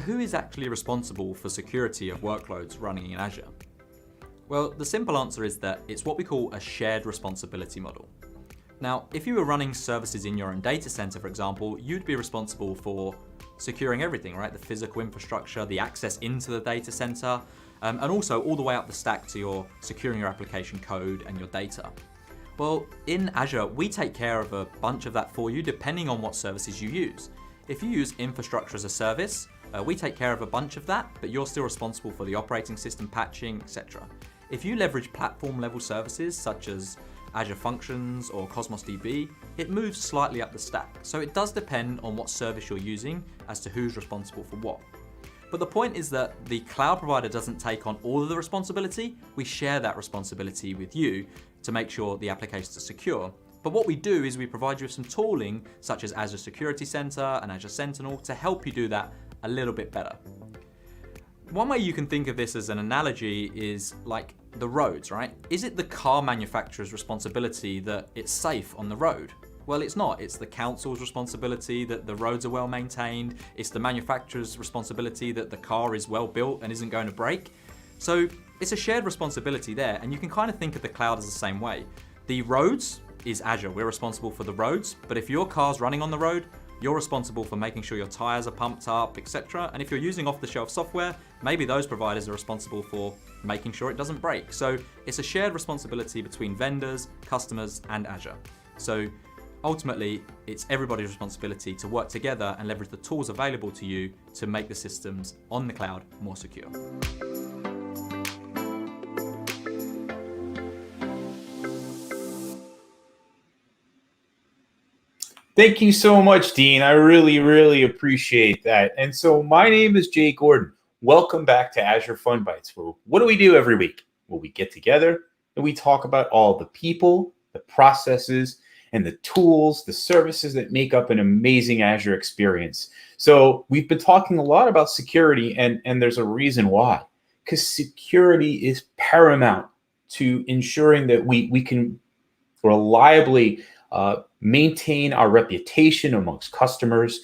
who is actually responsible for security of workloads running in Azure? Well, the simple answer is that it's what we call a shared responsibility model. Now, if you were running services in your own data center, for example, you'd be responsible for securing everything, right? The physical infrastructure, the access into the data center, and also all the way up the stack to your securing your application code and your data. Well, in Azure, we take care of a bunch of that for you depending on what services you use. If you use infrastructure as a service, we take care of a bunch of that, but you're still responsible for the operating system patching, etc. If you leverage platform level services such as Azure Functions or Cosmos DB, it moves slightly up the stack. So it does depend on what service you're using as to who's responsible for what. But the point is that the cloud provider doesn't take on all of the responsibility. We share that responsibility with you to make sure the applications are secure. But what we do is we provide you with some tooling such as Azure Security Center and Azure Sentinel to help you do that a little bit better. One way you can think of this as an analogy is like the roads, right? Is it the car manufacturer's responsibility that it's safe on the road? Well, it's not. It's the council's responsibility that the roads are well maintained. It's the manufacturer's responsibility that the car is well built and isn't going to break. So it's a shared responsibility there, and you can kind of think of the cloud as the same way. The roads is Azure. We're responsible for the roads, but if your car's running on the road, you're responsible for making sure your tires are pumped up, etc. And if you're using off-the-shelf software, maybe those providers are responsible for making sure it doesn't break. So it's a shared responsibility between vendors, customers, and Azure. So ultimately, it's everybody's responsibility to work together and leverage the tools available to you to make the systems on the cloud more secure. Thank you so much, Dean. I really, really appreciate that. And so my name is Jay Gordon. Welcome back to AzureFunBytes. Well, what do we do every week? Well, we get together and we talk about all the people, the processes, and the tools, the services that make up an amazing Azure experience. So we've been talking a lot about security, and there's a reason why. Because security is paramount to ensuring that we can reliably maintain our reputation amongst customers,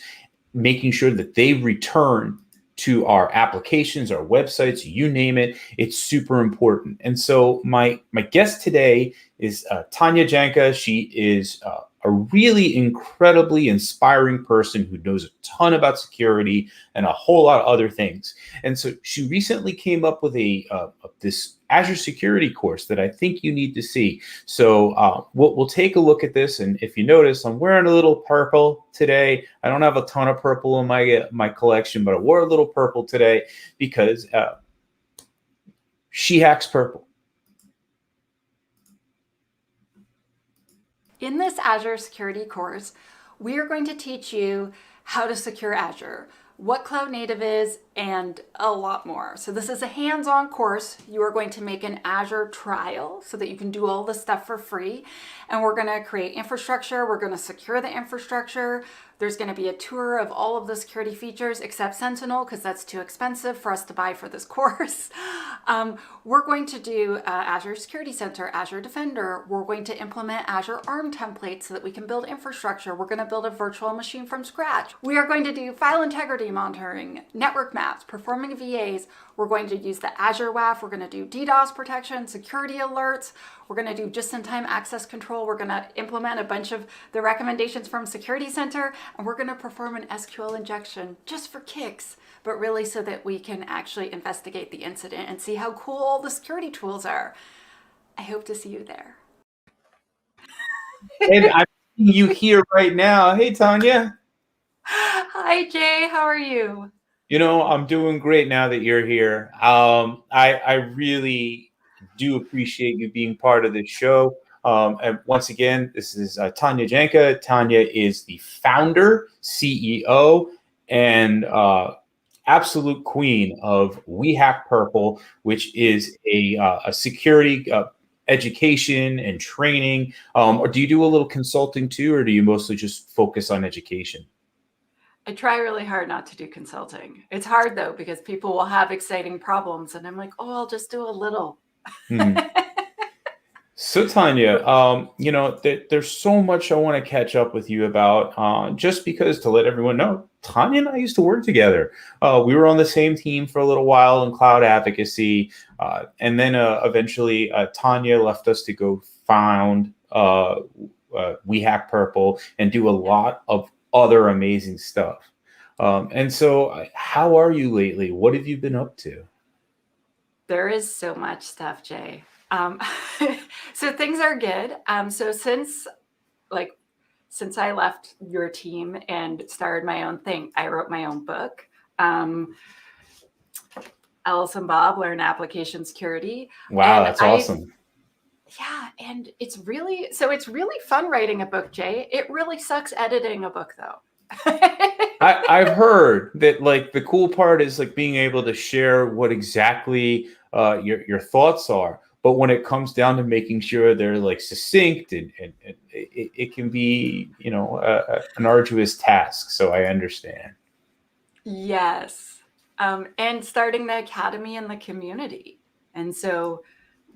making sure that they return to our applications, our websites, you name it. It's super important. And so my guest today is Tanya Janca. She is a really incredibly inspiring person who knows a ton about security and a whole lot of other things. And so she recently came up with this Azure security course that I think you need to see. So we'll take a look at this. And if you notice, I'm wearing a little purple today. I don't have a ton of purple in my collection, but I wore a little purple today because SheHacksPurple. In this Azure security course, we are going to teach you how to secure Azure, what cloud native is, and a lot more. So this is a hands-on course. You are going to make an Azure trial so that you can do all this stuff for free. And we're gonna create infrastructure. We're gonna secure the infrastructure. There's gonna be a tour of all of the security features except Sentinel, because that's too expensive for us to buy for this course. We're going to do Azure Security Center, Azure Defender. We're going to implement Azure ARM templates so that we can build infrastructure. We're gonna build a virtual machine from scratch. We are going to do file integrity monitoring, network maps, performing VAs. We're going to use the Azure WAF. We're going to do DDoS protection, security alerts. We're going to do just-in-time access control. We're going to implement a bunch of the recommendations from Security Center, and we're going to perform an SQL injection just for kicks, but really so that we can actually investigate the incident and see how cool all the security tools are. I hope to see you there. And I'm seeing you here right now. Hey, Tanya. Hi, Jay. How are you? You know, I'm doing great now that you're here. I really do appreciate you being part of this show. And once again, this is Tanya Janca. Tanya is the founder, CEO, and absolute queen of SheHacksPurple, which is a security education and training. Or do you do a little consulting too, or do you mostly just focus on education? I try really hard not to do consulting. It's hard though, because people will have exciting problems and I'm like, oh, I'll just do a little. So Tanya, there's so much I want to catch up with you about. Just because to let everyone know, Tanya and I used to work together. We were on the same team for a little while in cloud advocacy, and then eventually Tanya left us to go found SheHacksPurple and do a lot of other amazing stuff. And so, how are you lately? What have you been up to? There is so much stuff, Jay. Um, so things are good. So since I left your team and started my own thing, I wrote my own book. Alice and Bob Learn Application Security. Wow, And that's awesome. Yeah, and it's really fun writing a book, Jay. It really sucks editing a book, though. I've heard that like the cool part is like being able to share what exactly your thoughts are, but when it comes down to making sure they're like succinct and it can be an arduous task. So I understand. Yes, and starting the academy in the community, and so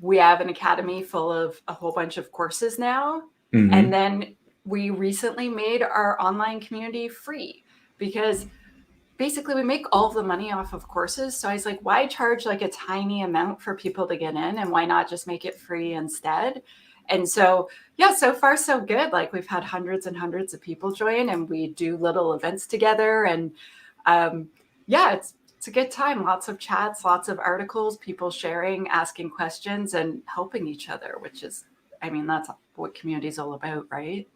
we have an academy full of a whole bunch of courses now, and then we recently made our online community free because basically we make all of the money off of courses. So I was like, why charge like a tiny amount for people to get in, and why not just make it free instead? And so, yeah, so far so good. Like we've had hundreds and hundreds of people join, and we do little events together, and yeah, it's a good time. Lots of chats, lots of articles, people sharing, asking questions, and helping each other, which is, I mean, that's what community is all about, right?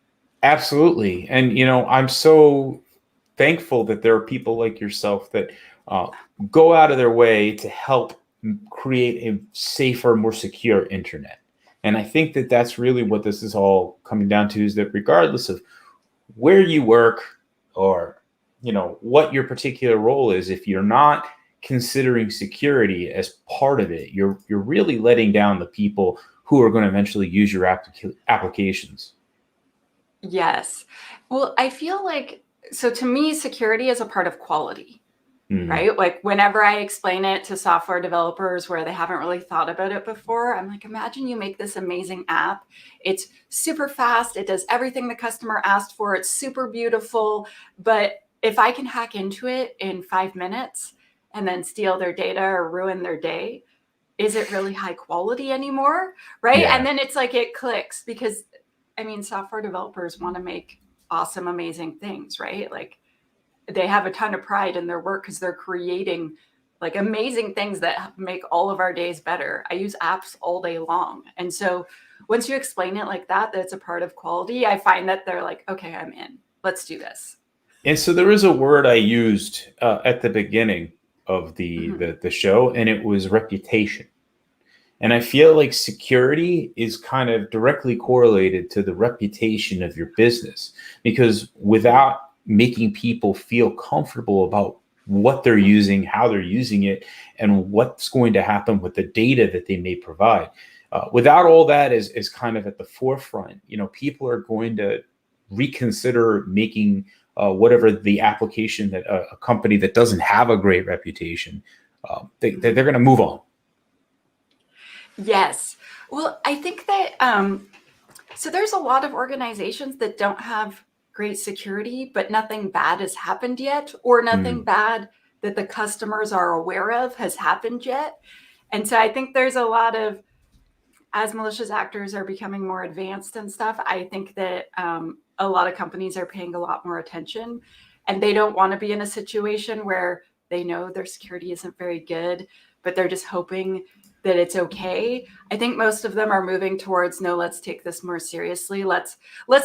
Absolutely. And, I'm so thankful that there are people like yourself that go out of their way to help create a safer, more secure internet. And I think that that's really what this is all coming down to, is that regardless of where you work or, what your particular role is, if you're not considering security as part of it, you're really letting down the people who are going to eventually use your applications. Yes. Well, I feel like, so to me, security is a part of quality, Mm. right? Like whenever I explain it to software developers where they haven't really thought about it before, I'm like, imagine you make this amazing app. It's super fast. It does everything the customer asked for. It's super beautiful. But if I can hack into it in 5 minutes and then steal their data or ruin their day, is it really high quality anymore? Right. Yeah. And then it's like it clicks because, I mean, software developers want to make awesome, amazing things, right? Like they have a ton of pride in their work because they're creating like amazing things that make all of our days better. I use apps all day long. And so once you explain it like that, that's a part of quality, I find that they're like, okay, I'm in. Let's do this. And so there is a word I used at the beginning of the show, and it was reputation. And I feel like security is kind of directly correlated to the reputation of your business, because without making people feel comfortable about what they're using, how they're using it, and what's going to happen with the data that they may provide, without all that is kind of at the forefront, people are going to reconsider making whatever the application that a company that doesn't have a great reputation, they're going to move on. Yes. Well, I think that, so there's a lot of organizations that don't have great security, but nothing bad has happened yet, or nothing bad that the customers are aware of has happened yet. And so I think there's a lot of, as malicious actors are becoming more advanced and stuff, I think that a lot of companies are paying a lot more attention, and they don't want to be in a situation where they know their security isn't very good, but they're just hoping that it's okay. I think most of them are moving towards, no, let's take this more seriously. Let's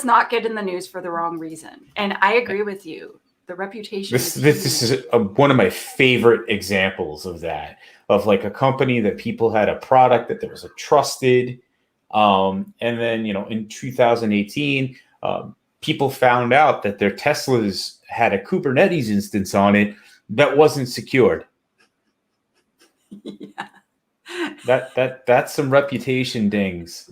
not get in the news for the wrong reason. And I agree with you. The reputation. This is one of my favorite examples of that, of like a company that people had a product that there was a trusted, and then in 2018, people found out that their Teslas had a Kubernetes instance on it that wasn't secured. Yeah. That's some reputation dings.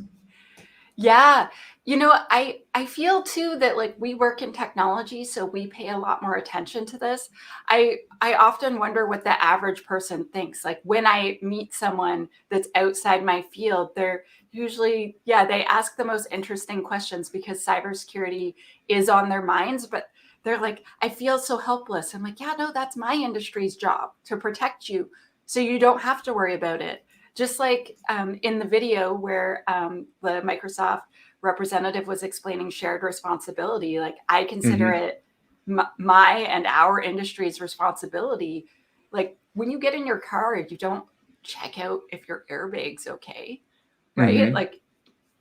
Yeah. You know, I feel too that like we work in technology, so we pay a lot more attention to this. I often wonder what the average person thinks. Like when I meet someone that's outside my field, they're usually, yeah, they ask the most interesting questions because cybersecurity is on their minds, but they're like, I feel so helpless. I'm like, yeah, no, that's my industry's job to protect you so you don't have to worry about it. Just like in the video where the Microsoft representative was explaining shared responsibility, like I consider Mhm. it my and our industry's responsibility. Like when you get in your car, you don't check out if your airbag's okay, right? Mhm. Like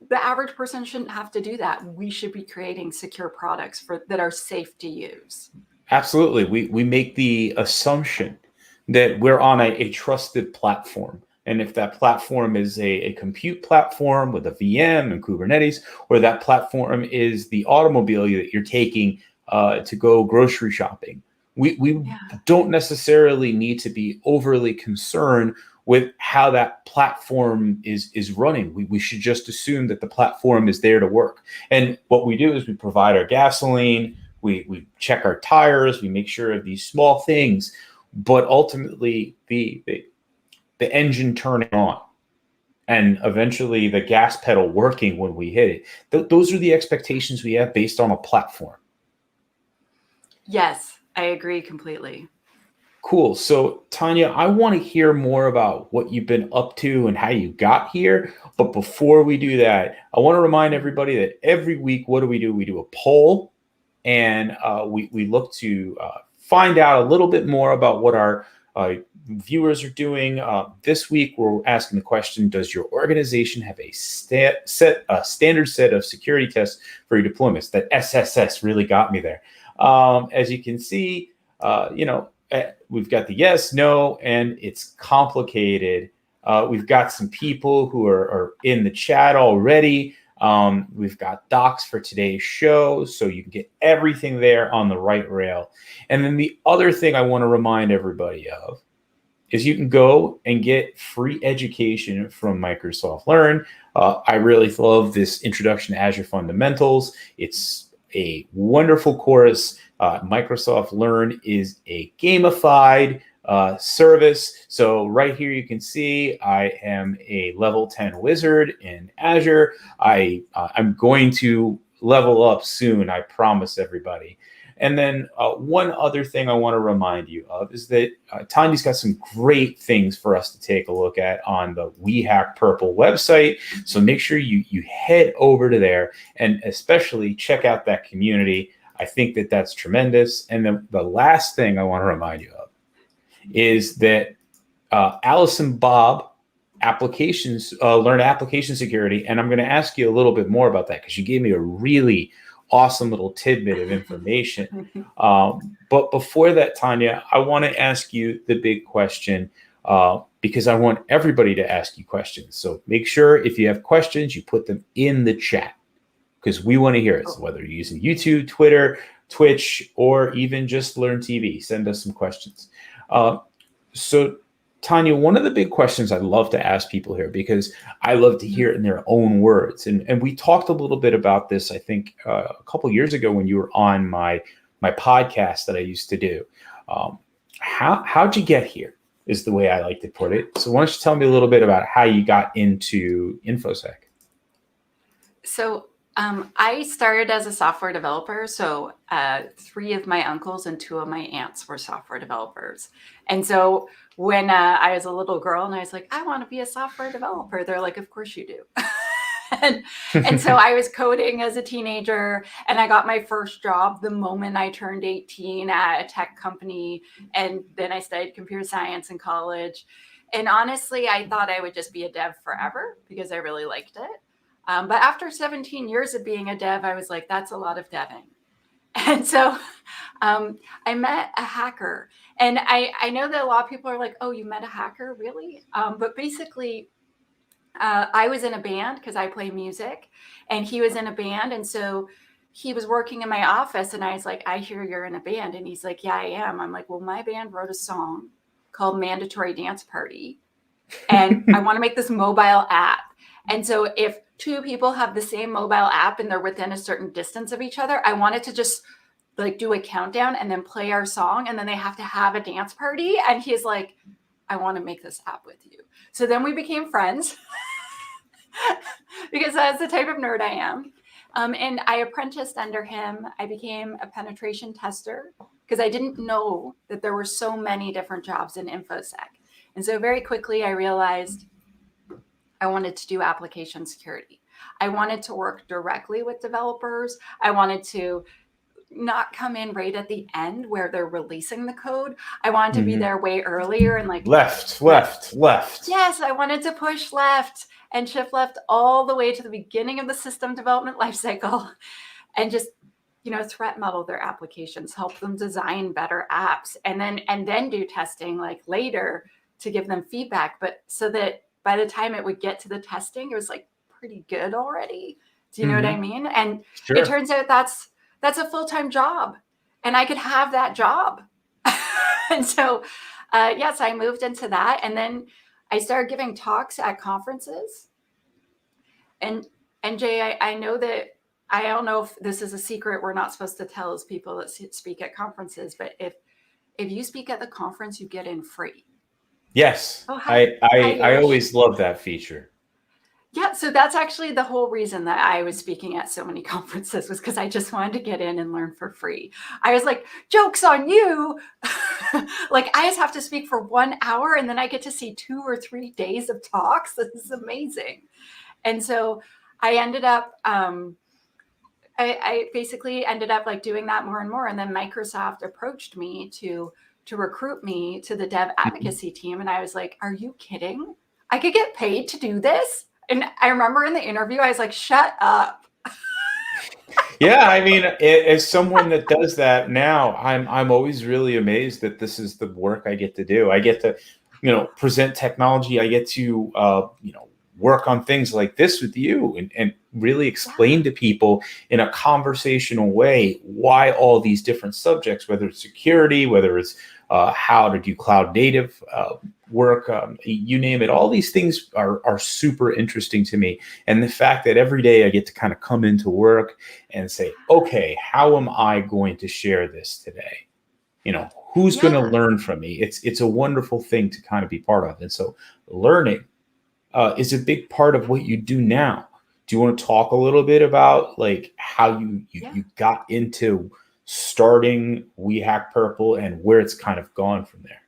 the average person shouldn't have to do that. We should be creating secure products for that are safe to use. Absolutely. We make the assumption that we're on a trusted platform. And if that platform is a compute platform with a VM and Kubernetes, or that platform is the automobile that you're taking to go grocery shopping, we Yeah. don't necessarily need to be overly concerned with how that platform is running. We should just assume that the platform is there to work. And what we do is we provide our gasoline, we check our tires, we make sure of these small things, but ultimately the engine turning on and eventually the gas pedal working when we hit it. Those are the expectations we have based on a platform. Yes, I agree completely. Cool. So, Tanya, I want to hear more about what you've been up to and how you got here. But before we do that, I want to remind everybody that every week, what do? We do a poll, and we look to find out a little bit more about what our viewers are doing. This week, we're asking the question: does your organization have a standard set of security tests for your deployments? That SSS really got me there. As you can see, we've got the yes, no, and it's complicated. We've got some people who are in the chat already. We've got docs for today's show, so you can get everything there on the right rail. And then the other thing I want to remind everybody of is you can go and get free education from Microsoft Learn. I really love this Introduction to Azure Fundamentals. It's a wonderful course. Microsoft Learn is a gamified service. So right here you can see I am a level 10 wizard in Azure. I'm going to level up soon, I promise everybody. And then one other thing I want to remind you of is that Tanya's got some great things for us to take a look at on the SheHacksPurple website. So make sure you head over to there and especially check out that community. I think that that's tremendous. And then the last thing I want to remind you of is that Allison Bob applications learn application security, and I'm going to ask you a little bit more about that because you gave me a really awesome little tidbit of information. But before that, Tanya, I want to ask you the big question because I want everybody to ask you questions. So make sure if you have questions, you put them in the chat because we want to hear it. So whether you're using YouTube, Twitter, Twitch, or even just LearnTV, send us some questions. So Tanya, one of the big questions I love to ask people here, because I love to hear it in their own words. And we talked a little bit about this, I think, a couple of years ago when you were on my podcast that I used to do. How'd you get here is the way I like to put it. So why don't you tell me a little bit about how you got into InfoSec? So I started as a software developer. So 3 of my uncles and 2 of my aunts were software developers. And so when I was a little girl and I was like, I want to be a software developer, they're like, of course you do. and so I was coding as a teenager, and I got my first job the moment I turned 18 at a tech company. And then I studied computer science in college. And honestly, I thought I would just be a dev forever because I really liked it. But after 17 years of being a dev, I was like, that's a lot of deving. And so I met a hacker. And I know that a lot of people are like, oh, you met a hacker? Really? But basically, I was in a band because I play music, and he was in a band. And so he was working in my office, and I was like, I hear you're in a band. And he's like, yeah, I am. I'm like, well, my band wrote a song called Mandatory Dance Party, and I want to make this mobile app. And so if two people have the same mobile app and they're within a certain distance of each other, I wanted to just like do a countdown and then play our song, and then they have to have a dance party. And he's like, I want to make this app with you. So then we became friends because that's the type of nerd I am. And I apprenticed under him. I became a penetration tester because I didn't know that there were so many different jobs in InfoSec. And so very quickly I realized I wanted to do application security. I wanted to work directly with developers. I wanted to not come in right at the end where they're releasing the code. I wanted to be there way earlier and like left. Yes, I wanted to push left and shift left all the way to the beginning of the system development lifecycle and just, threat model their applications, help them design better apps, and then do testing like later to give them feedback. But so that by the time it would get to the testing, it was like pretty good already. Do you know what I mean? And it turns out that's a full-time job, and I could have that job. And so, yes, I moved into that. And then I started giving talks at conferences. And Jay, I know that, I don't know if this is a secret we're not supposed to tell as people that speak at conferences, but if you speak at the conference, you get in free. Yes. Oh, I always love that feature. Yeah, so that's actually the whole reason that I was speaking at so many conferences, was because I just wanted to get in and learn for free. I was like, joke's on you. Like, I just have to speak for 1 hour and then I get to see 2 or 3 days of talks. This is amazing. And so I ended up, I basically ended up like doing that more and more. And then Microsoft approached me to recruit me to the dev advocacy team. And I was like, are you kidding? I could get paid to do this? And I remember in the interview, I was like, shut up. Yeah, I mean, as someone that does that now, I'm always really amazed that this is the work I get to do. I get to, present technology. I get to, work on things like this with you and really explain to people in a conversational way why all these different subjects, whether it's security, whether it's how to do cloud native work, you name it, all these things are super interesting to me. And the fact that every day I get to kind of come into work and say, okay, how am I going to share this today? Who's going to learn from me? It's a wonderful thing to kind of be part of. And so learning is a big part of what you do now. Do you want to talk a little bit about like how you got into starting SheHacksPurple and where it's kind of gone from there?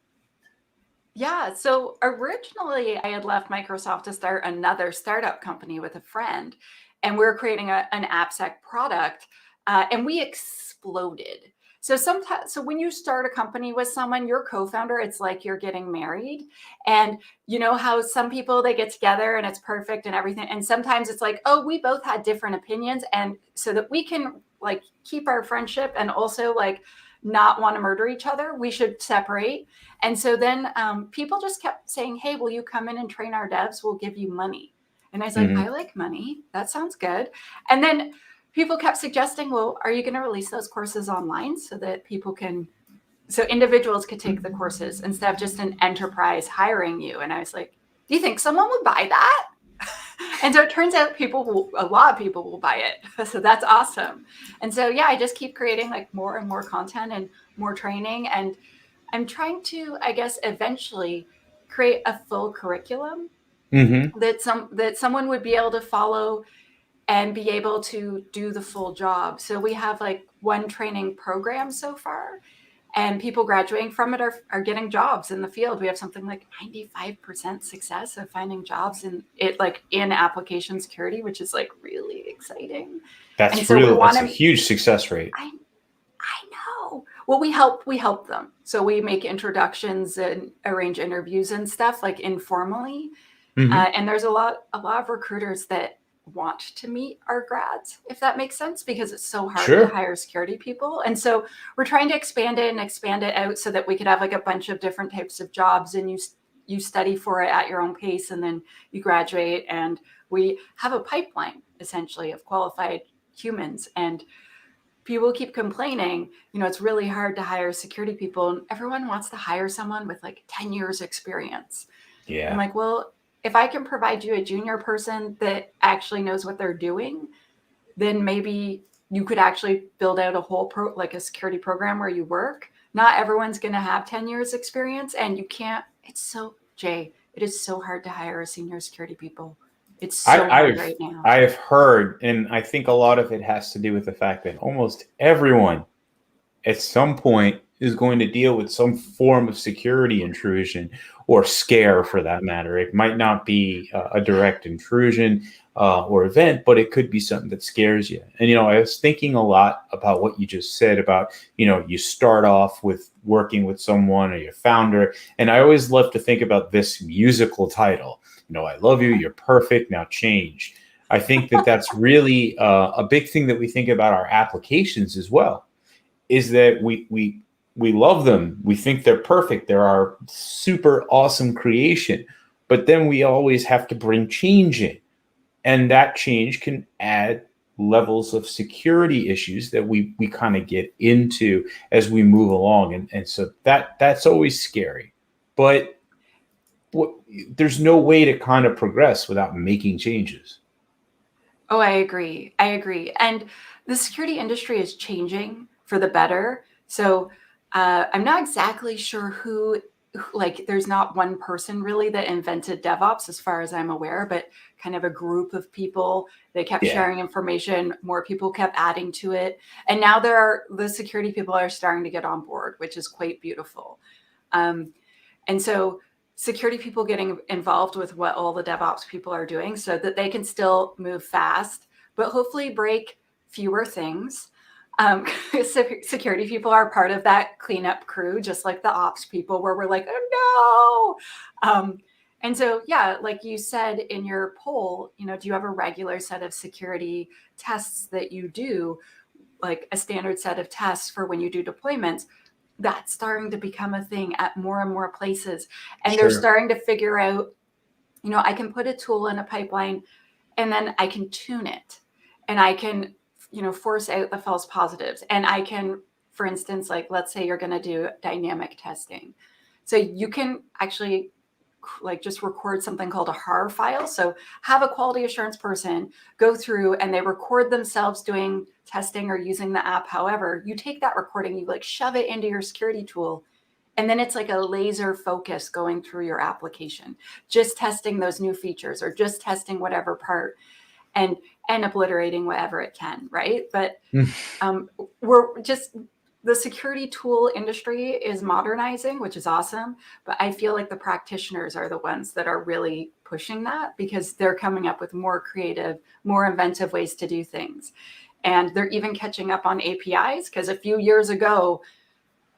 Yeah. So originally I had left Microsoft to start another startup company with a friend, and we were creating an AppSec product, and we exploded. So when you start a company with someone, your co-founder, it's like you're getting married, and you know how some people, they get together and it's perfect and everything. And sometimes it's like, oh, we both had different opinions. And so that we can like keep our friendship and also like not want to murder each other, we should separate. And so then people just kept saying, hey, will you come in and train our devs? We'll give you money. And I was like, I like money. That sounds good. And then people kept suggesting, well, are you going to release those courses online so that so individuals could take the courses instead of just an enterprise hiring you? And I was like, do you think someone would buy that? And so it turns out a lot of people will buy it. So that's awesome. And so, yeah, I just keep creating like more and more content and more training. And I'm trying to, I guess, eventually create a full curriculum that someone would be able to follow and be able to do the full job. So we have like one training program so far, and people graduating from it are getting jobs in the field. We have something like 95% success of finding jobs in application security, which is like really exciting. That's a huge success rate. I know. Well, we help them. So we make introductions and arrange interviews and stuff like informally. And there's a lot of recruiters that want to meet our grads, if that makes sense, because it's so hard to hire security people. And so we're trying to expand it out so that we could have like a bunch of different types of jobs, and you study for it at your own pace, and then you graduate, and we have a pipeline essentially of qualified humans. And people keep complaining, it's really hard to hire security people, and everyone wants to hire someone with like 10 years experience. Yeah. I'm like, well, if I can provide you a junior person that actually knows what they're doing, then maybe you could actually build out a whole like a security program where you work. Not everyone's going to have 10 years experience, and you can't, Jay, it is so hard to hire a senior security people. It's so hard right now. I've heard, and I think a lot of it has to do with the fact that almost everyone at some point is going to deal with some form of security intrusion or scare, for that matter. It might not be a direct intrusion or event, but it could be something that scares you. And, I was thinking a lot about what you just said about, you start off with working with someone or your founder. And I always love to think about this musical title. I love you, you're perfect, now change. I think that that's really a big thing that we think about our applications as well, is that we love them. We think they're perfect. They're our super awesome creation. But then we always have to bring change in. And that change can add levels of security issues that we kind of get into as we move along. And so that's always scary. But there's no way to kind of progress without making changes. Oh, I agree. And the security industry is changing for the better. So I'm not exactly sure who, there's not one person really that invented DevOps as far as I'm aware, but kind of a group of people. They kept sharing information. More people kept adding to it. And now the security people are starting to get on board, which is quite beautiful. And so security people getting involved with what all the DevOps people are doing so that they can still move fast, but hopefully break fewer things. Security people are part of that cleanup crew, just like the ops people, where we're like, oh no. And so, like you said in your poll, do you have a regular set of security tests that you do, like a standard set of tests for when you do deployments? That's starting to become a thing at more and more places. And they're starting to figure out, I can put a tool in a pipeline and then I can tune it and I can, force out the false positives. And I can, for instance, let's say you're going to do dynamic testing. So you can actually just record something called a HAR file. So have a quality assurance person go through and they record themselves doing testing or using the app. However, you take that recording, you shove it into your security tool, and then it's like a laser focus going through your application, just testing those new features or just testing whatever part and obliterating whatever it can, right? But the security tool industry is modernizing, which is awesome. But I feel like the practitioners are the ones that are really pushing that because they're coming up with more creative, more inventive ways to do things. And they're even catching up on APIs because a few years ago,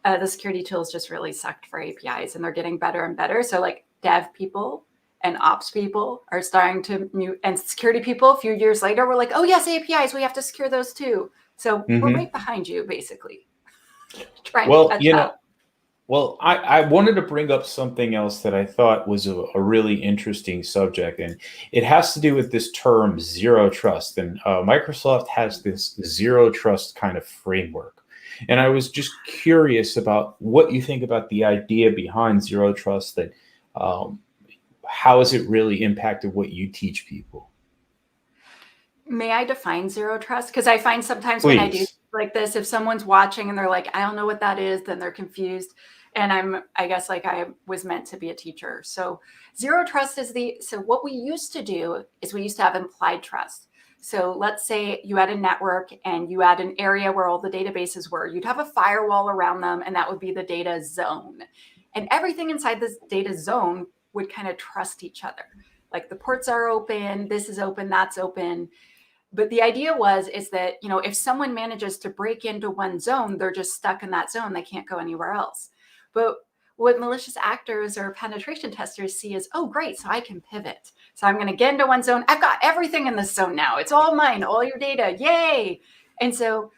the security tools just really sucked for APIs and they're getting better and better. So dev people and ops people are starting to mute, and security people a few years later were like, oh yes, APIs, we have to secure those too. So we're right behind you, basically. Well, I wanted to bring up something else that I thought was a really interesting subject, and it has to do with this term zero trust. And Microsoft has this zero trust kind of framework. And I was just curious about what you think about the idea behind zero trust, that how has it really impacted what you teach people? May I define zero trust? Because I find sometimes when I do like this, if someone's watching and they're like, I don't know what that is, then they're confused. And I guess I was meant to be a teacher. So zero trust is so what we used to do is we used to have implied trust. So let's say you had a network and you had an area where all the databases were. You'd have a firewall around them, and that would be the data zone. And everything inside this data zone would kind of trust each other. Like the ports are open, this is open, that's open. But the idea is that, if someone manages to break into one zone, they're just stuck in that zone. They can't go anywhere else. But what malicious actors or penetration testers see is, oh, great, so I can pivot. So I'm going to get into one zone. I've got everything in this zone now. It's all mine, all your data. Yay. And so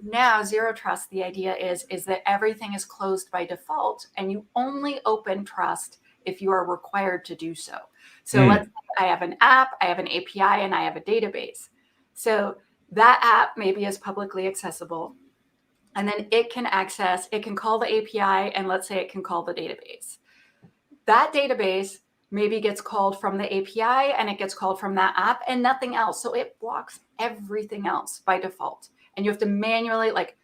now zero trust, the idea is that everything is closed by default and you only open trust if you are required to do so. So let's say I have an app, I have an API, and I have a database. So that app maybe is publicly accessible. And then it can call the API, and let's say it can call the database. That database maybe gets called from the API and it gets called from that app and nothing else. So it blocks everything else by default. And you have to manually, like,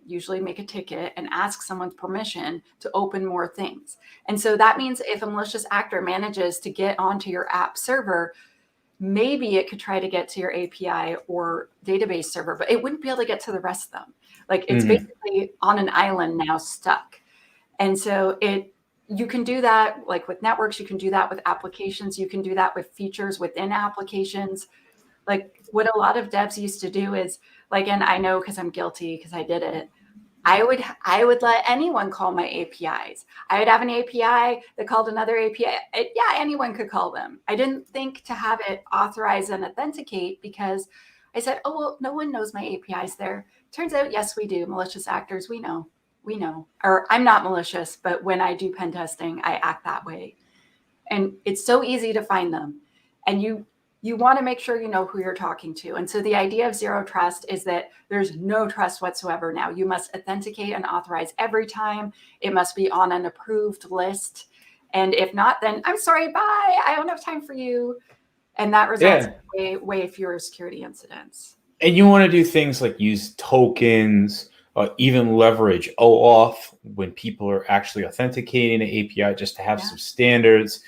usually make a ticket and ask someone's permission to open more things. And so that means if a malicious actor manages to get onto your app server, maybe it could try to get to your API or database server, but it wouldn't be able to get to the rest of them. Like, it's basically on an island now, stuck. And so you can do that like with networks, you can do that with applications, you can do that with features within applications. Like, what a lot of devs used to do is, like, and I know because I'm guilty because I did it, I would let anyone call my APIs. I would have an API that called another API. Yeah, anyone could call them. I didn't think to have it authorize and authenticate because I said, oh, well, no one knows my APIs there. Turns out, yes, we do. Malicious actors, we know. Or I'm not malicious, but when I do pen testing, I act that way. And it's so easy to find them. And you want to make sure you know who you're talking to. And so the idea of zero trust is that there's no trust whatsoever now. You must authenticate and authorize every time. It must be on an approved list. And if not, then I'm sorry, bye. I don't have time for you. And that results in way fewer security incidents. And you want to do things like use tokens, even leverage OAuth when people are actually authenticating an API, just to have some standards.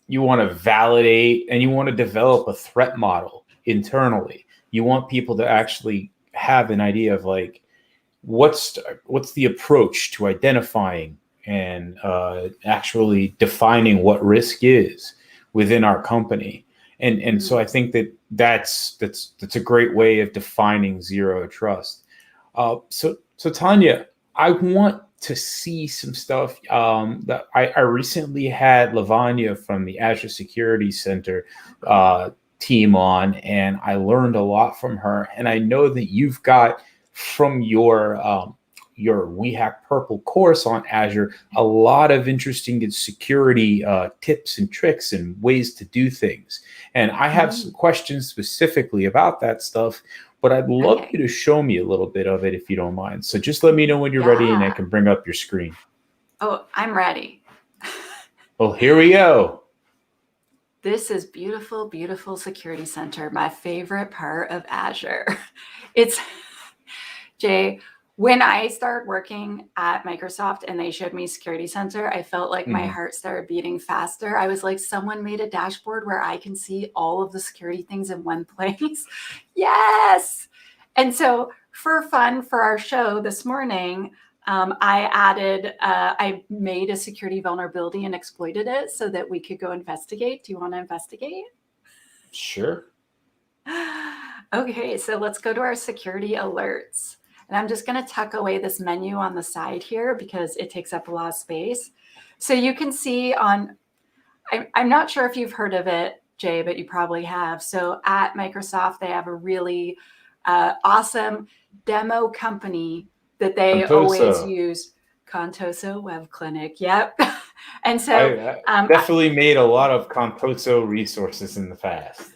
You want to validate and you want to develop a threat model internally. You want people to actually have an idea of like, what's the approach to identifying and actually defining what risk is within our company. And so I think that's a great way of defining zero trust. So Tanya, I want to see some stuff that I recently had Lavanya from the Azure Security Center team on, and I learned a lot from her. And I know that you've got from your SheHacksPurple course on Azure a lot of interesting security tips and tricks and ways to do things. And I have some questions specifically about that stuff, but I'd love you to show me a little bit of it if you don't mind. So just let me know when you're ready and I can bring up your screen. Oh, I'm ready. Well, here we go. This is beautiful, beautiful Security Center, my favorite part of Azure. It's, Jay, when I started working at Microsoft and they showed me Security Center, I felt like my heart started beating faster. I was like, someone made a dashboard where I can see all of the security things in one place. Yes. And so for fun, for our show this morning, I made a security vulnerability and exploited it so that we could go investigate. Do you want to investigate? Sure. Okay, so let's go to our security alerts. And I'm just going to tuck away this menu on the side here because it takes up a lot of space. So you can see I'm not sure if you've heard of it, Jay, but you probably have. So at Microsoft, they have a really awesome demo company that they always use. Contoso Web Clinic. Yep. And so I definitely made a lot of Contoso resources in the past.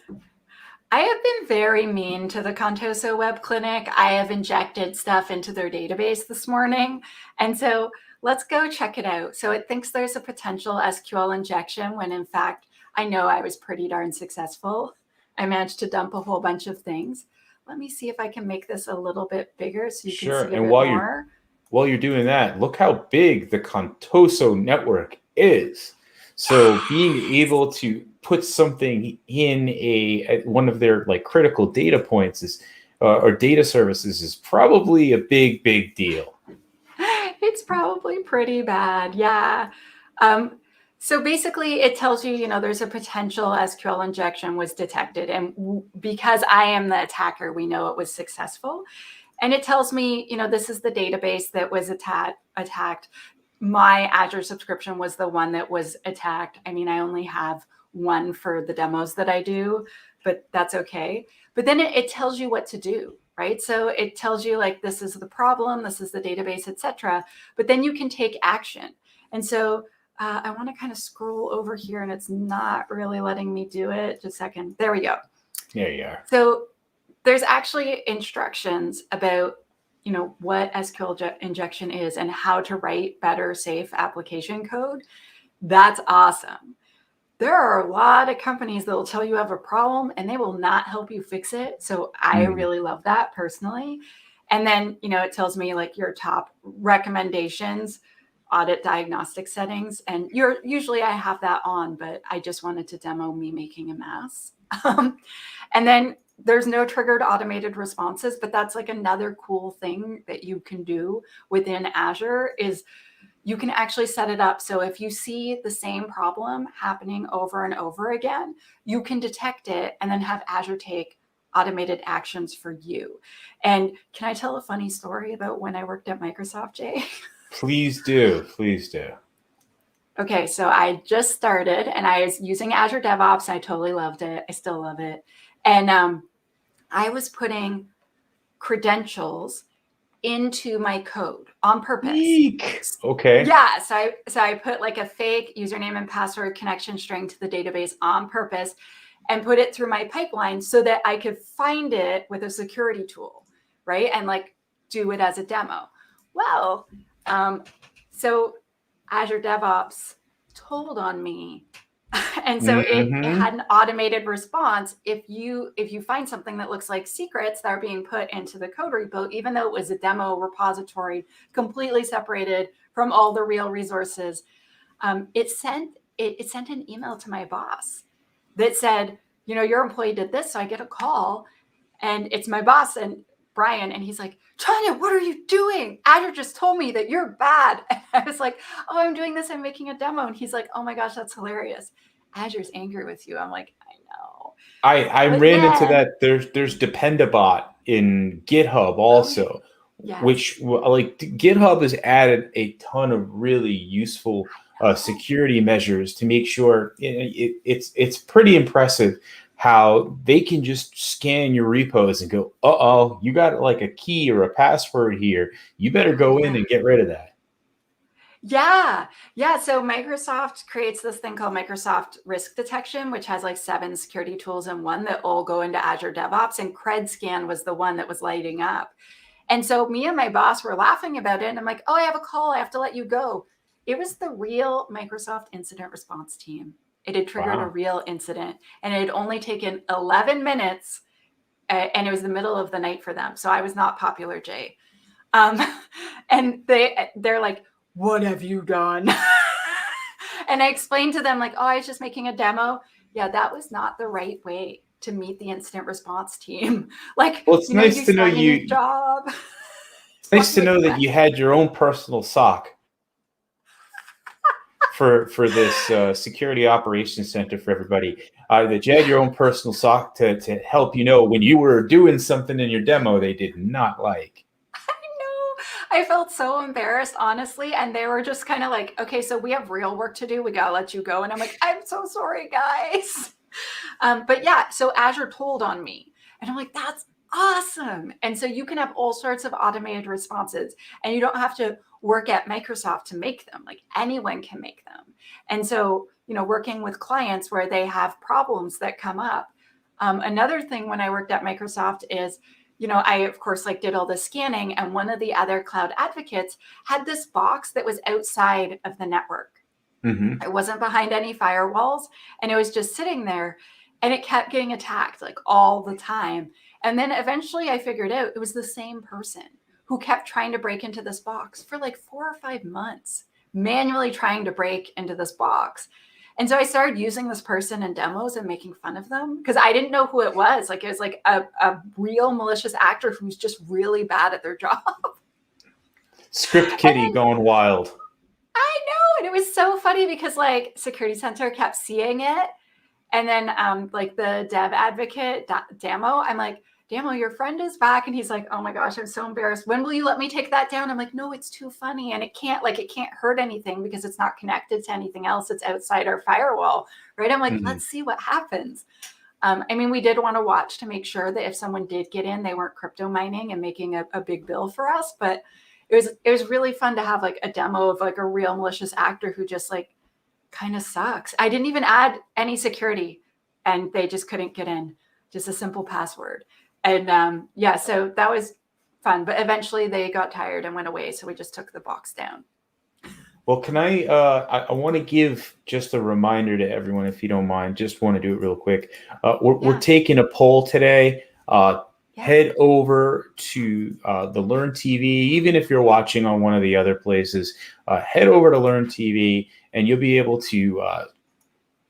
I have been very mean to the Contoso Web Clinic. I have injected stuff into their database this morning. And so let's go check it out. So it thinks there's a potential SQL injection when in fact, I know I was pretty darn successful. I managed to dump a whole bunch of things. Let me see if I can make this a little bit bigger so you can see a bit more. While you're doing that, look how big the Contoso network is. So being able to put something in one of their like critical data points is or data services is probably a big deal. It's probably pretty bad. Yeah. So basically it tells you, there's a potential SQL injection was detected. And because I am the attacker, we know it was successful. And it tells me, this is the database that was attacked. My Azure subscription was the one that was attacked. I mean, I only have one for the demos that I do, but that's okay. But then it tells you what to do, right? So it tells you like, this is the problem, this is the database, etc. But then you can take action. And so I want to kind of scroll over here and it's not really letting me do it. Just a second. There we go. There you are. So there's actually instructions about what SQL injection is and how to write better, safe application code. That's awesome. There are a lot of companies that will tell you have a problem and they will not help you fix it. So I really love that personally. And then, it tells me like your top recommendations, audit diagnostic settings. And usually I have that on, but I just wanted to demo me making a mess. And then there's no triggered automated responses, but that's like another cool thing that you can do within Azure is you can actually set it up. So if you see the same problem happening over and over again, you can detect it and then have Azure take automated actions for you. And can I tell a funny story about when I worked at Microsoft, Jay? Please do. Please do. Okay, so I just started and I was using Azure DevOps. I totally loved it. I still love it. And I was putting credentials into my code on purpose. Eek. Okay. Yeah, so I put like a fake username and password connection string to the database on purpose and put it through my pipeline so that I could find it with a security tool, right? And like do it as a demo. Well, so Azure DevOps told on me. And so it had an automated response. If you find something that looks like secrets that are being put into the code repo, even though it was a demo repository, completely separated from all the real resources, it sent an email to my boss that said, your employee did this. So I get a call and it's my boss and Brian, and he's like, Tanya, what are you doing? Azure just told me that you're bad. And I was like, oh, I'm doing this. I'm making a demo. And he's like, oh my gosh, that's hilarious. Azure's angry with you. I'm like, I know. I ran into that. There's Dependabot in GitHub also, yes. which like GitHub has added a ton of really useful security measures to make sure it's pretty impressive how they can just scan your repos and go, uh-oh, you got like a key or a password here. You better go in and get rid of that. Yeah. So Microsoft creates this thing called Microsoft Risk Detection, which has like 7 security tools in one that all go into Azure DevOps. And CredScan was the one that was lighting up. And so me and my boss were laughing about it. And I'm like, oh, I have a call. I have to let you go. It was the real Microsoft incident response team. It had triggered a real incident. And it had only taken 11 minutes. And it was the middle of the night for them. So I was not popular, Jay. And they're like, what have you done? And I explained to them like, oh, I was just making a demo. Yeah, that was not the right way to meet the incident response team. Like, well, it's nice to know you. Job. It's nice to know that you had your own personal SOC for this security operations center for everybody. That you had your own personal SOC to help when you were doing something in your demo they did not like. I felt so embarrassed, honestly. And they were just kind of like, okay, so we have real work to do. We got to let you go. And I'm like, I'm so sorry, guys. But yeah, so Azure told on me. And I'm like, that's awesome. And so you can have all sorts of automated responses. And you don't have to work at Microsoft to make them. Like anyone can make them. And so, working with clients where they have problems that come up. Another thing when I worked at Microsoft is, I, of course, did all the scanning, and one of the other cloud advocates had this box that was outside of the network. It wasn't behind any firewalls, and it was just sitting there, and it kept getting attacked all the time. And then eventually I figured out it was the same person who kept trying to break into this box for 4 or 5 months, manually trying to break into this box. And so I started using this person in demos and making fun of them because I didn't know who it was. It was a real malicious actor who's just really bad at their job. Script Kitty going wild. I know. And it was so funny because Security Center kept seeing it. And then the dev advocate, Damo, I'm like, Damo, your friend is back. And he's like, oh my gosh, I'm so embarrassed. When will you let me take that down? I'm like, no, it's too funny. And it can't hurt anything because it's not connected to anything else. It's outside our firewall, right? I'm like, let's see what happens. We did want to watch to make sure that if someone did get in, they weren't crypto mining and making a big bill for us. But it was really fun to have a demo of a real malicious actor who just kind of sucks. I didn't even add any security and they just couldn't get in, just a simple password. And so that was fun, but eventually they got tired and went away. So we just took the box down. Well, can I want to give just a reminder to everyone, if you don't mind. Just want to do it real quick. We're taking a poll today. Head over to the LearnTV, even if you're watching on one of the other places. Head over to LearnTV, and you'll be able to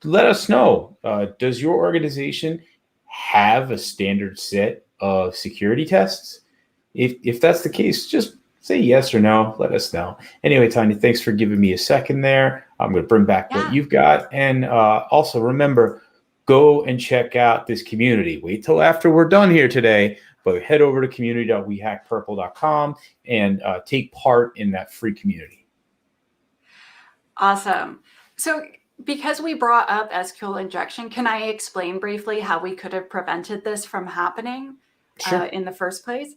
let us know. Does your organization have a standard set of security tests? If that's the case, just say yes or no. Let us know. Anyway, Tanya, thanks for giving me a second there. I'm going to bring back what you've got. And also remember, go and check out this community. Wait till after we're done here today, but head over to community.wehackpurple.com and take part in that free community. Awesome. So because we brought up SQL injection, can I explain briefly how we could have prevented this from happening in the first place?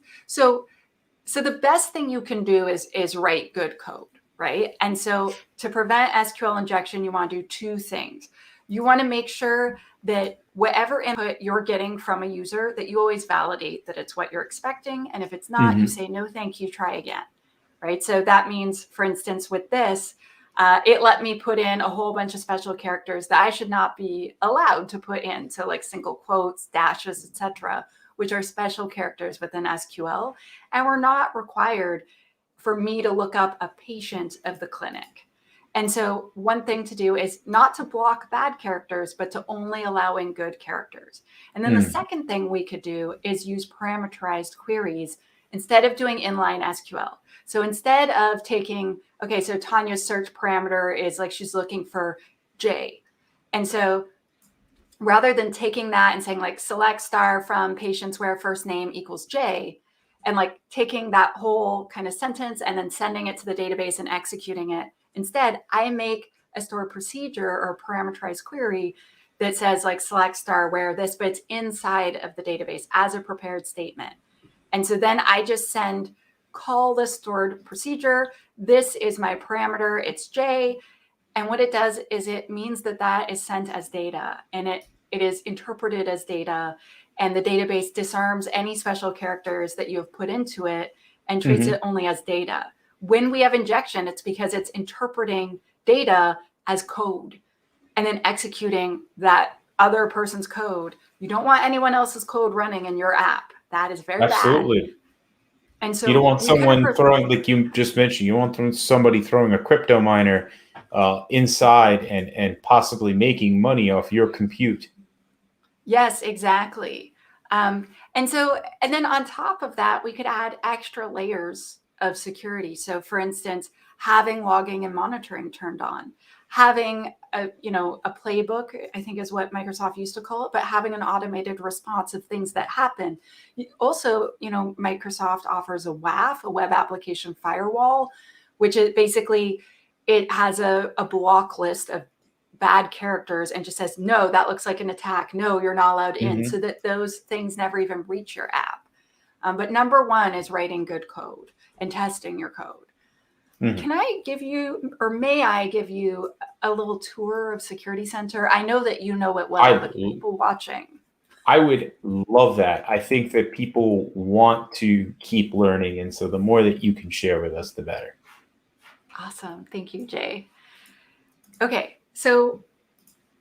So the best thing you can do is write good code, right? And so to prevent SQL injection, you want to do two things. You want to make sure that whatever input you're getting from a user, that you always validate that it's what you're expecting. And if it's not, you say, no, thank you, try again, right? So that means, for instance, with this, it let me put in a whole bunch of special characters that I should not be allowed to put in. So like single quotes, dashes, etc., which are special characters within SQL, and were not required for me to look up a patient of the clinic. And so one thing to do is not to block bad characters, but to only allow in good characters. And then the second thing we could do is use parameterized queries instead of doing inline SQL. So instead of taking, okay, so Tanya's search parameter is like she's looking for J. And so rather than taking that and saying like select star from patients where first name equals J, and like taking that whole kind of sentence and then sending it to the database and executing it, instead, I make a stored procedure or parameterized query that says like select star where this, but it's inside of the database as a prepared statement. And so then I just call the stored procedure. This is my parameter, it's J. And what it does is it means that that is sent as data, and it is interpreted as data, and the database disarms any special characters that you have put into it and treats it only as data. When we have injection, it's because it's interpreting data as code and then executing that other person's code. You don't want anyone else's code running in your app. That is very bad. And so you don't want someone throwing, like you just mentioned, you want somebody throwing a crypto miner inside and possibly making money off your compute. Yes, exactly. And then on top of that, we could add extra layers of security. So for instance, having logging and monitoring turned on, having a playbook, I think is what Microsoft used to call it, but having an automated response of things that happen. Also, Microsoft offers a WAF, a web application firewall, which is basically, it has a block list of bad characters and just says, no, that looks like an attack. No, you're not allowed in, so that those things never even reach your app. But number one is writing good code and testing your code. Can I give you, or may I give you a little tour of Security Center? I know that you know it well, but people watching. I would love that. I think that people want to keep learning, and so the more that you can share with us, the better. Awesome. Thank you, Jay. Okay, so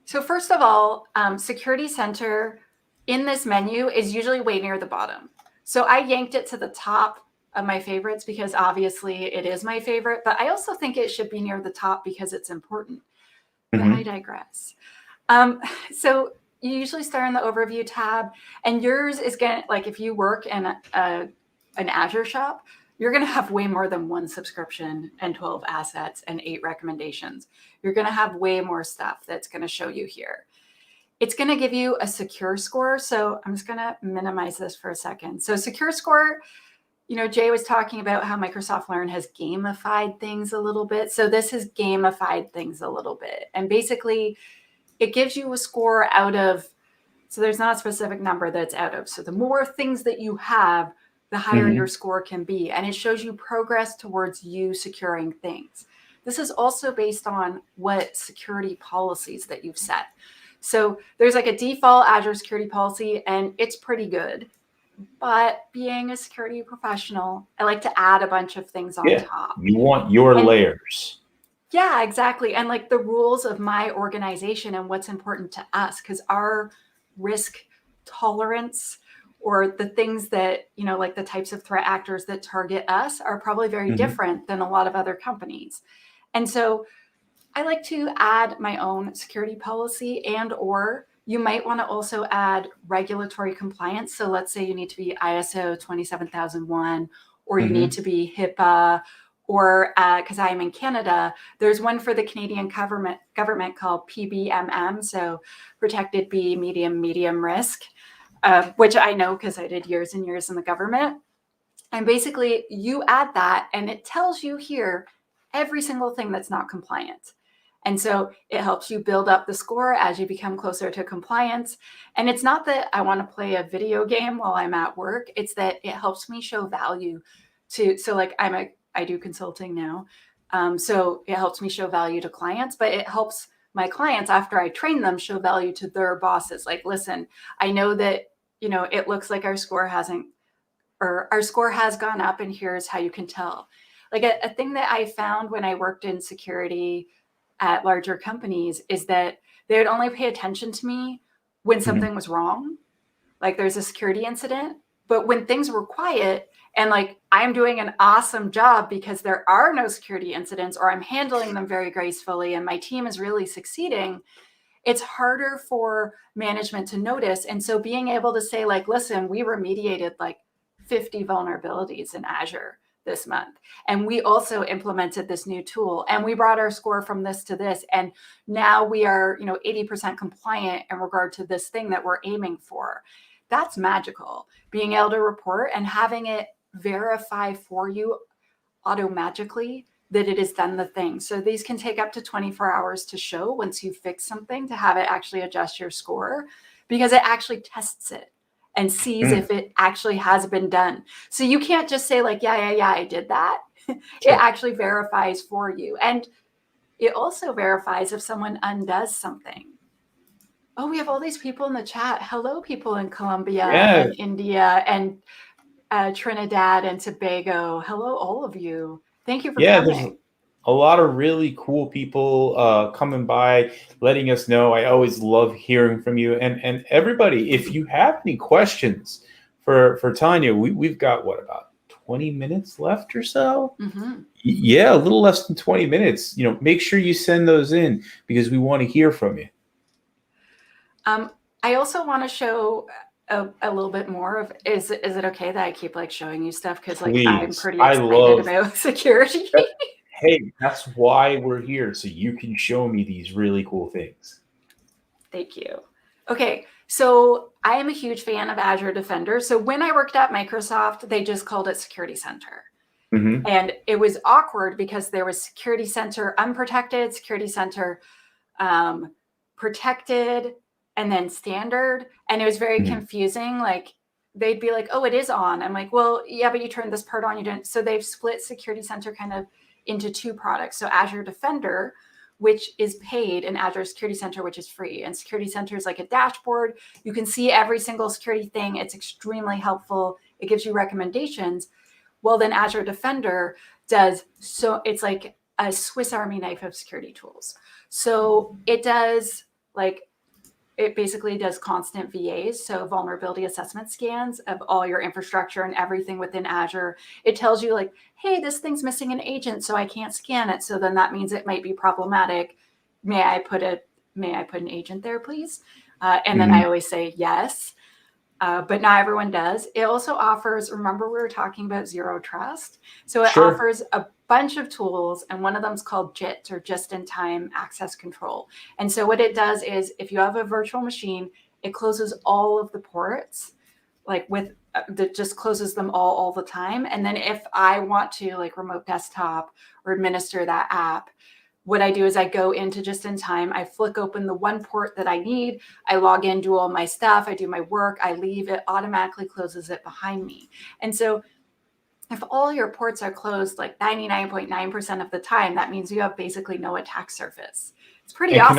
first of all, Security Center in this menu is usually way near the bottom. So I yanked it to the top of my favorites because obviously it is my favorite, but I also think it should be near the top because it's important. But I digress. So you usually start in the overview tab, and yours is going to, like if you work in an Azure shop, you're going to have way more than one subscription and 12 assets and 8 recommendations. You're going to have way more stuff that's going to show you here. It's going to give you a secure score. So I'm just going to minimize this for a second. So secure score, Jay was talking about how Microsoft Learn has gamified things a little bit. So this has gamified things a little bit. And basically, it gives you a score out of, so there's not a specific number that it's out of. So the more things that you have, the higher your score can be. And it shows you progress towards you securing things. This is also based on what security policies that you've set. So there's like a default Azure security policy, and it's pretty good. But being a security professional, I like to add a bunch of things on top. You want your layers. Yeah, exactly. And like the rules of my organization and what's important to us, because our risk tolerance or the things that, like the types of threat actors that target us are probably very different than a lot of other companies. And so I like to add my own security policy, and or you might want to also add regulatory compliance. So let's say you need to be ISO 27001, or you need to be HIPAA, or because I'm in Canada, there's one for the Canadian government called PBMM, so protected B medium risk, which I know because I did years and years in the government. And basically you add that and it tells you here every single thing that's not compliant. And so it helps you build up the score as you become closer to compliance. And it's not that I want to play a video game while I'm at work. It's that it helps me show value to, so like I do consulting now. So it helps me show value to clients, but it helps my clients after I train them show value to their bosses. Like, listen, I know that, it looks like our score has gone up, and here's how you can tell. Like a thing that I found when I worked in security at larger companies is that they would only pay attention to me when something was wrong. Like there's a security incident, but when things were quiet and like I'm doing an awesome job because there are no security incidents, or I'm handling them very gracefully and my team is really succeeding, it's harder for management to notice. And so being able to say like, listen, we remediated like 50 vulnerabilities in Azure this month. And we also implemented this new tool and we brought our score from this to this. And now we are, 80% compliant in regard to this thing that we're aiming for. That's magical. Being able to report and having it verify for you automagically that it has done the thing. So these can take up to 24 hours to show once you fix something, to have it actually adjust your score, because it actually tests it and sees if it actually has been done. So you can't just say like, yeah, I did that. It actually verifies for you. And it also verifies if someone undoes something. Oh, we have all these people in the chat. Hello, people in Colombia and India and Trinidad and Tobago. Hello, all of you. Thank you for coming. There's a lot of really cool people coming by, letting us know. I always love hearing from you. And everybody, if you have any questions for Tanya, we've got, about 20 minutes left or so? Yeah, a little less than 20 minutes. Make sure you send those in because we want to hear from you. I also want to show a little bit more of, is it okay that I keep like showing you stuff? Because like I'm pretty excited about security. Hey, that's why we're here, so you can show me these really cool things. Thank you. Okay, so I am a huge fan of Azure Defender. So when I worked at Microsoft, they just called it Security Center. And it was awkward because there was Security Center unprotected, Security Center protected, and then standard. And it was very confusing. Like they'd be like, oh, it is on. I'm like, well, yeah, but you turned this part on, you didn't. So they've split Security Center kind of into two products. So Azure Defender, which is paid, and Azure Security Center, which is free. And Security Center is like a dashboard. You can see every single security thing. It's extremely helpful. It gives you recommendations. Well, then Azure Defender does, so it's like a Swiss Army knife of security tools. So it does it basically does constant VAs, so vulnerability assessment scans of all your infrastructure and everything within Azure. It tells you like, hey, this thing's missing an agent, so I can't scan it. So then that means it might be problematic. May I put an agent there, please? And then I always say yes, but not everyone does. It also offers, remember we were talking about zero trust? So it offers a bunch of tools, and one of them is called JIT, or just-in-time access control. And so what it does is if you have a virtual machine, it closes all of the ports, like that just closes them all the time. And then if I want to like remote desktop or administer that app, what I do is I go into just-in-time, I flick open the one port that I need, I log in, do all my stuff, I do my work, I leave, it automatically closes it behind me. And so if all your ports are closed like 99.9% of the time, that means you have basically no attack surface. It's pretty awesome.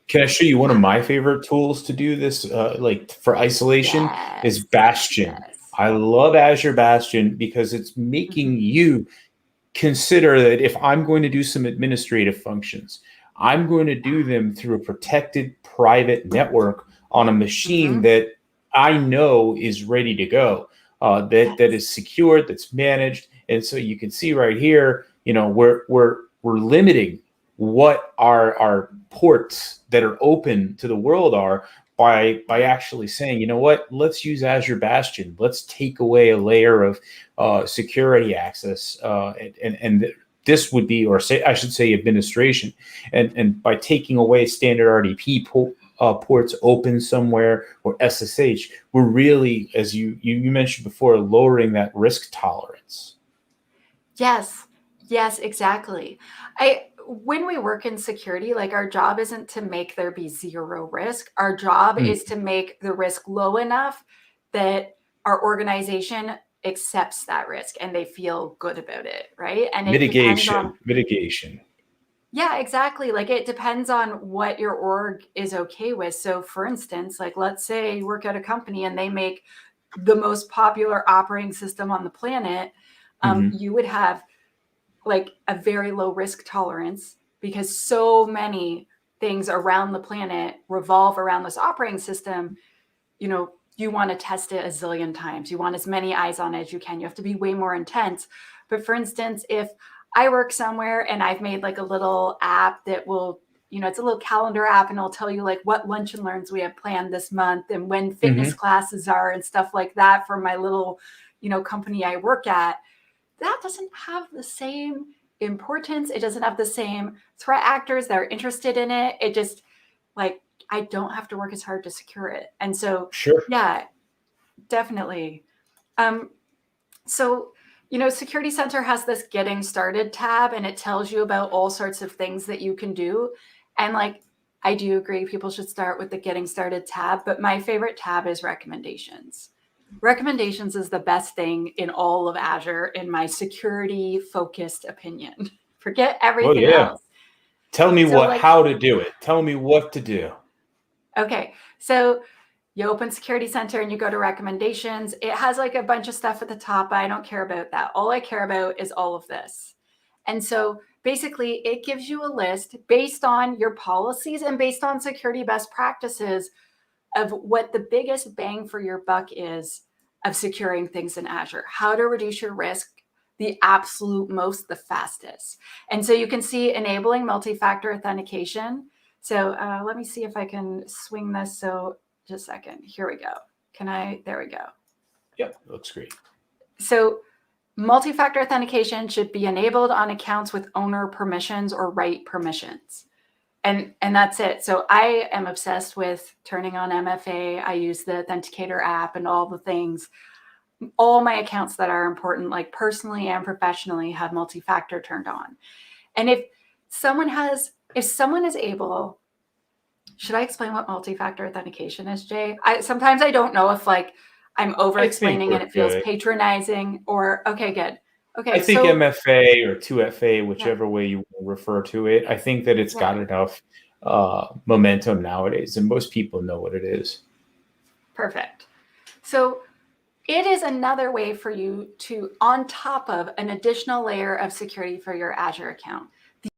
Can I show you one of my favorite tools to do this, like for isolation, is Bastion. I love Azure Bastion because it's making you consider that if I'm going to do some administrative functions, I'm going to do them through a protected private network on a machine that I know is ready to go, that is secured, that's managed. And so you can see right here, we're limiting what our ports that are open to the world are by actually saying, you know what, let's use Azure Bastion. Let's take away a layer of security access, and this would be, or say, I should say, administration. And by taking away standard RDP ports open somewhere, or SSH, we're really, as you mentioned before, lowering that risk tolerance. Yes, exactly. When we work in security, like, our job isn't to make there be zero risk. Our job is to make the risk low enough that our organization accepts that risk and they feel good about it, right? And mitigation. Yeah, exactly. Like, it depends on what your org is okay with. So for instance, like, let's say you work at a company and they make the most popular operating system on the planet. You would have like a very low risk tolerance because so many things around the planet revolve around this operating system. You want to test it a zillion times. You want as many eyes on it as you can. You have to be way more intense. But for instance, if I work somewhere and I've made like a little app that will, it's a little calendar app, and it'll tell you like what lunch and learns we have planned this month and when fitness classes are and stuff like that for my little, company I work at. That doesn't have the same importance. It doesn't have the same threat actors that are interested in it. It just, like, I don't have to work as hard to secure it. And so, yeah, definitely. So, Security Center has this Getting Started tab, and it tells you about all sorts of things that you can do. And like, I do agree people should start with the Getting Started tab, but my favorite tab is Recommendations. Recommendations is the best thing in all of Azure, in my security focused opinion. Forget everything else. Tell me how to do it. Tell me what to do. Okay. So you open Security Center and you go to Recommendations. It has like a bunch of stuff at the top, but I don't care about that. All I care about is all of this. And so basically it gives you a list based on your policies and based on security best practices of what the biggest bang for your buck is of securing things in Azure, how to reduce your risk the absolute most, the fastest. And so you can see enabling multi-factor authentication. So let me see if I can swing this. So just a second, here we go. There we go. Yep, looks great. So multi-factor authentication should be enabled on accounts with owner permissions or write permissions. And that's it. So I am obsessed with turning on MFA. I use the Authenticator app and all the things. All my accounts that are important, like personally and professionally, have multi-factor turned on. And if someone is able, should I explain what multi-factor authentication is, Jay? Sometimes I don't know if like I'm over-explaining and it feels patronizing, or okay, good. Okay, I think MFA or 2FA, whichever way you refer to it, I think that it's got enough momentum nowadays, and most people know what it is. Perfect. So it is another way for you to, on top of an additional layer of security for your Azure account.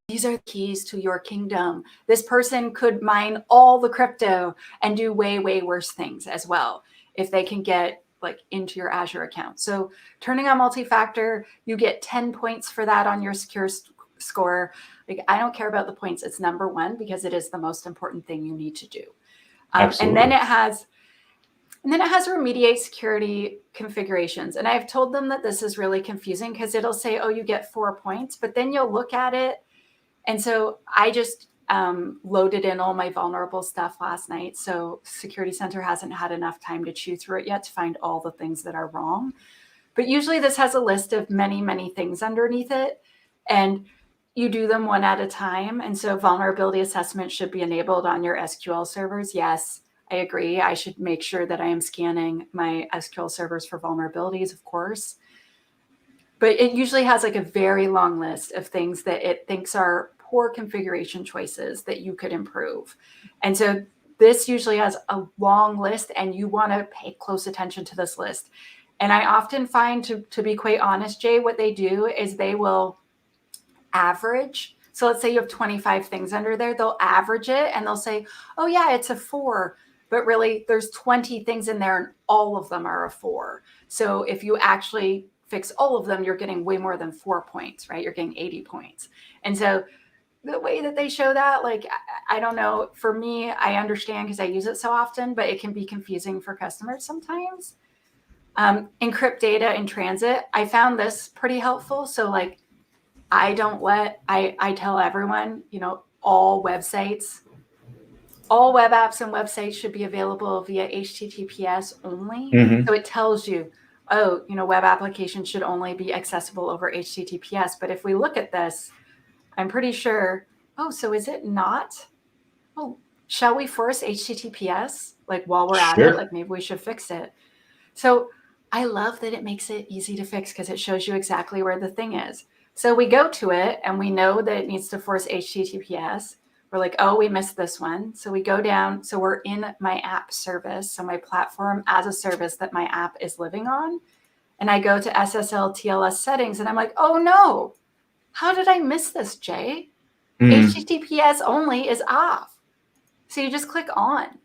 These are the keys to your kingdom. This person could mine all the crypto and do way, way worse things as well if they can get like into your Azure account. So turning on multi-factor, you get 10 points for that on your secure score. Like, I don't care about the points. It's number one because it is the most important thing you need to do. And then it has remediate security configurations. And I've told them that this is really confusing because it'll say, oh, you get 4 points, but then you'll look at it. And so I just loaded in all my vulnerable stuff last night. So Security Center hasn't had enough time to chew through it yet to find all the things that are wrong. But usually this has a list of many, many things underneath it, and you do them one at a time. And so vulnerability assessment should be enabled on your SQL servers. Yes, I agree. I should make sure that I am scanning my SQL servers for vulnerabilities, of course. But it usually has like a very long list of things that it thinks are poor configuration choices that you could improve. And so this usually has a long list, and you want to pay close attention to this list. And I often find, to be quite honest, Jay, what they do is they will average. So let's say you have 25 things under there, they'll average it and they'll say, oh yeah, it's a 4. But really there's 20 things in there and all of them are a 4. So if you actually fix all of them, you're getting way more than 4 points, right? You're getting 80 points. And so the way that they show that, like, I don't know, for me, I understand because I use it so often, but it can be confusing for customers sometimes. Encrypt data in transit. I found this pretty helpful. So like, I tell everyone, all websites, all web apps and websites should be available via HTTPS only. Mhm. So it tells you, oh, web applications should only be accessible over HTTPS. But if we look at this, I'm pretty sure, oh, so is it not? Oh, shall we force HTTPS? Like while we're at it, like maybe we should fix it. So I love that it makes it easy to fix because it shows you exactly where the thing is. So we go to it and we know that it needs to force HTTPS. We're like, oh, we missed this one. So we go down. So we're in my app service. So my platform as a service that my app is living on. And I go to SSL TLS settings and I'm like, oh no, how did I miss this, Jay? HTTPS only is off. So you just click on.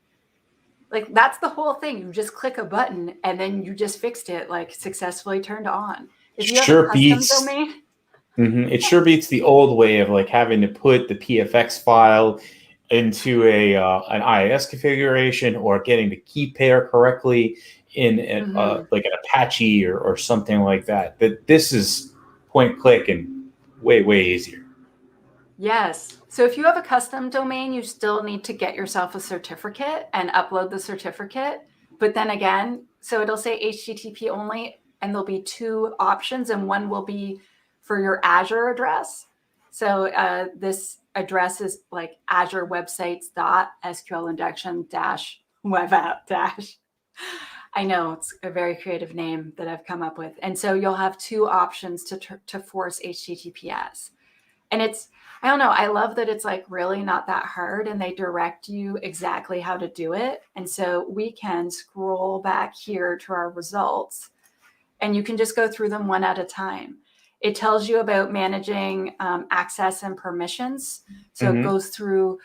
Like that's the whole thing. You just click a button and then you just fixed it, like successfully turned on. If you have a custom domain. It sure beats the old way of like having to put the PFX file into an IIS configuration or getting the key pair correctly in like an Apache or something like that. But this is point click and way easier. Yes. So if you have a custom domain, you still need to get yourself a certificate and upload the certificate. But then again, so it'll say HTTP only, and there'll be 2 options, and one will be for your Azure address. So this address is like Azure websites.SQL injection -web app -. I know it's a very creative name that I've come up with. And so you'll have 2 options to force HTTPS. And I don't know, I love that it's like really not that hard and they direct you exactly how to do it. And so we can scroll back here to our results and you can just go through them one at a time. It tells you about managing access and permissions. So it goes through,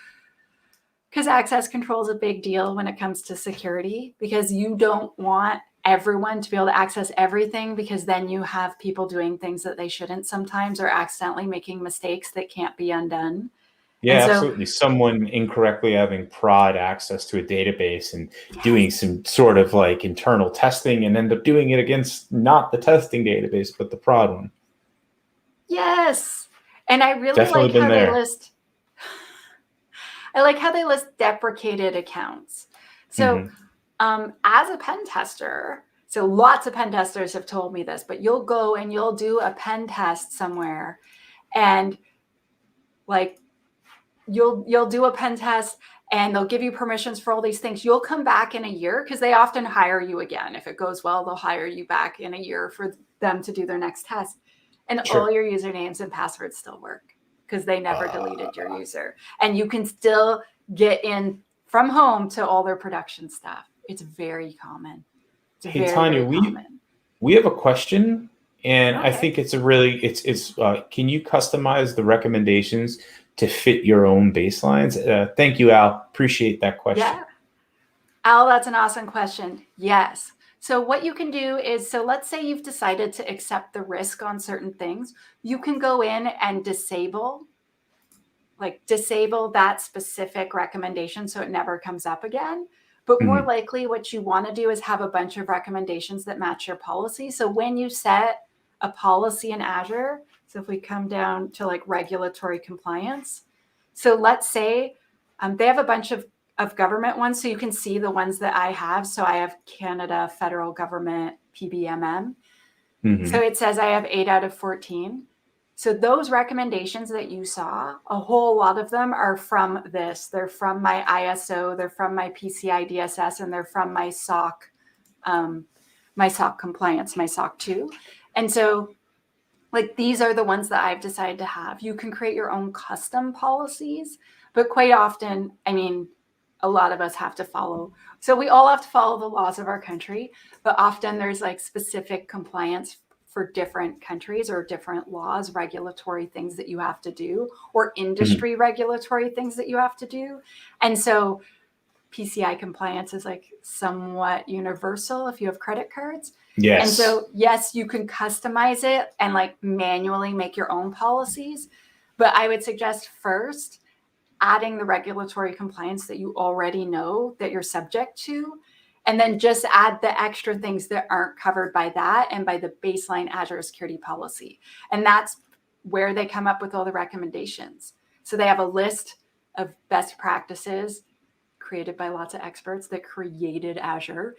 because access control is a big deal when it comes to security, because you don't want everyone to be able to access everything, because then you have people doing things that they shouldn't sometimes or accidentally making mistakes that can't be undone. Yeah, absolutely. Someone incorrectly having prod access to a database and doing some sort of like internal testing and end up doing it against not the testing database, but the prod one. Yes. And I really Definitely like how there. they list, I like how they list deprecated accounts. So as a pen tester, so lots of pen testers have told me this, but you'll go and you'll do a pen test somewhere and like you'll do a pen test and they'll give you permissions for all these things. You'll come back in a year because they often hire you again. If it goes well, they'll hire you back in a year for them to do their next test. And all your usernames and passwords still work because they never deleted your user. And you can still get in from home to all their production stuff. It's very common. Hey, Tanya, we have a question, and I think it's a really can you customize the recommendations to fit your own baselines? Thank you, Al. Appreciate that question. Yeah, Al, that's an awesome question. Yes. So what you can do is, so let's say you've decided to accept the risk on certain things. You can go in and disable that specific recommendation so it never comes up again. But more likely what you want to do is have a bunch of recommendations that match your policy. So when you set a policy in Azure, so if we come down to like regulatory compliance, so let's say they have a bunch of government ones. So you can see the ones that I have. So I have Canada Federal Government PBMM. So it says I have 8 out of 14. So those recommendations that you saw, a whole lot of them are from this. They're from my ISO, they're from my PCI DSS, and they're from my SOC compliance, my SOC 2. And so like these are the ones that I've decided to have. You can create your own custom policies, but quite often, I mean, a lot of us have to follow. So we all have to follow the laws of our country, but often there's like specific compliance for different countries or different laws, regulatory things that you have to do, or industry regulatory things that you have to do. And so PCI compliance is like somewhat universal if you have credit cards. Yes. And so, yes, you can customize it and like manually make your own policies. But I would suggest first adding the regulatory compliance that you already know that you're subject to, and then just add the extra things that aren't covered by that and by the baseline Azure security policy. And that's where they come up with all the recommendations. So they have a list of best practices created by lots of experts that created Azure.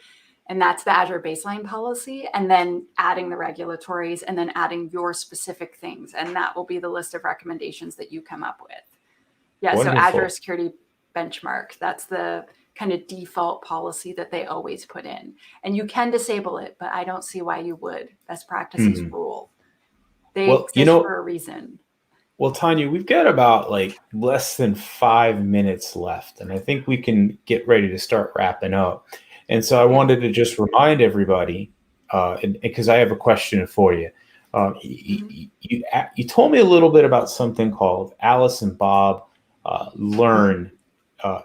And that's the Azure baseline policy, and then adding the regulatories and then adding your specific things. And that will be the list of recommendations that you come up with. Yeah, Wonderful. So Azure Security Benchmark, that's the kind of default policy that they always put in. And you can disable it, but I don't see why you would. Best practices rule. They exist for a reason. Well, Tanya, we've got about like less than 5 minutes left, and I think we can get ready to start wrapping up. And so I wanted to just remind everybody, because I have a question for you. You told me a little bit about something called Alice and Bob Learn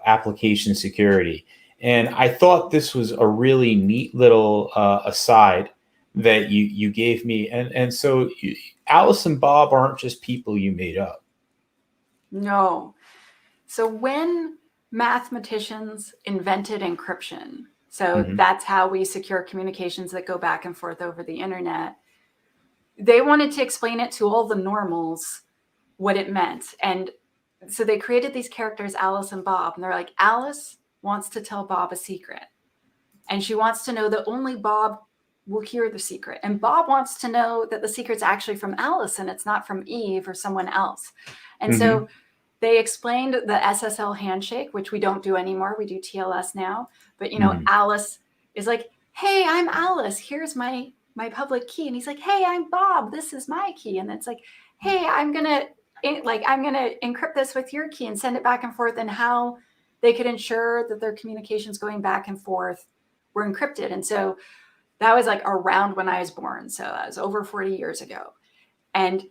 Application Security. And I thought this was a really neat little aside that you gave me. And so Alice and Bob aren't just people you made up. No. So when mathematicians invented encryption, so that's how we secure communications that go back and forth over the internet, they wanted to explain it to all the normals what it meant. And so they created these characters, Alice and Bob, and they're like, Alice wants to tell Bob a secret. And she wants to know that only Bob will hear the secret. And Bob wants to know that the secret's actually from Alice and it's not from Eve or someone else. And so they explained the SSL handshake, which we don't do anymore. We do TLS now. But, you know, Alice is like, hey, I'm Alice. Here's my public key. And he's like, hey, I'm Bob. This is my key. And it's like, hey, I'm going to encrypt this with your key and send it back and forth, and how they could ensure that their communications going back and forth were encrypted. And so that was like around when I was born. So that was over 40 years ago. And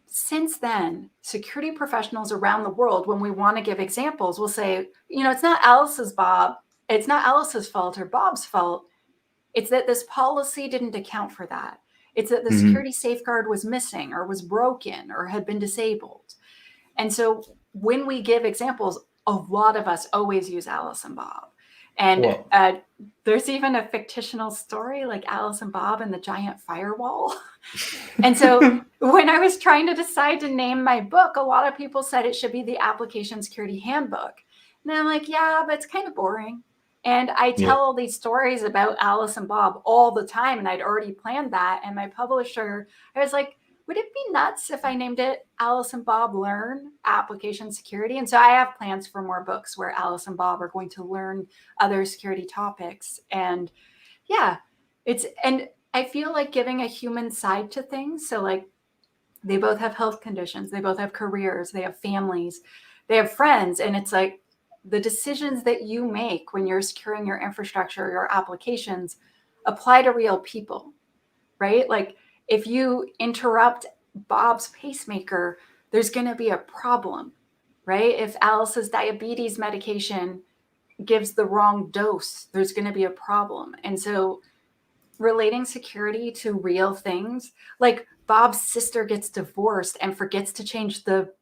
since then, security professionals around the world, when we want to give examples, will say, you know, it's not Alice's fault or Bob's fault. It's that this policy didn't account for that. It's that the security safeguard was missing or was broken or had been disabled. And so when we give examples, a lot of us always use Alice and Bob. And there's even a fictional story like Alice and Bob and the giant firewall. And so when I was trying to decide to name my book, a lot of people said it should be the Application Security Handbook. And I'm like, yeah, but it's kind of boring. And I tell all these stories about Alice and Bob all the time. And I'd already planned that. And my publisher, I was like, would it be nuts if I named it Alice and Bob Learn Application Security? And so I have plans for more books where Alice and Bob are going to learn other security topics. And yeah, and I feel like giving a human side to things. So like they both have health conditions, they both have careers, they have families, they have friends. And it's like the decisions that you make when you're securing your infrastructure, your applications apply to real people, right? Like if you interrupt Bob's pacemaker, there's going to be a problem, right? If Alice's diabetes medication gives the wrong dose, there's going to be a problem. And so relating security to real things, like Bob's sister gets divorced and forgets to change the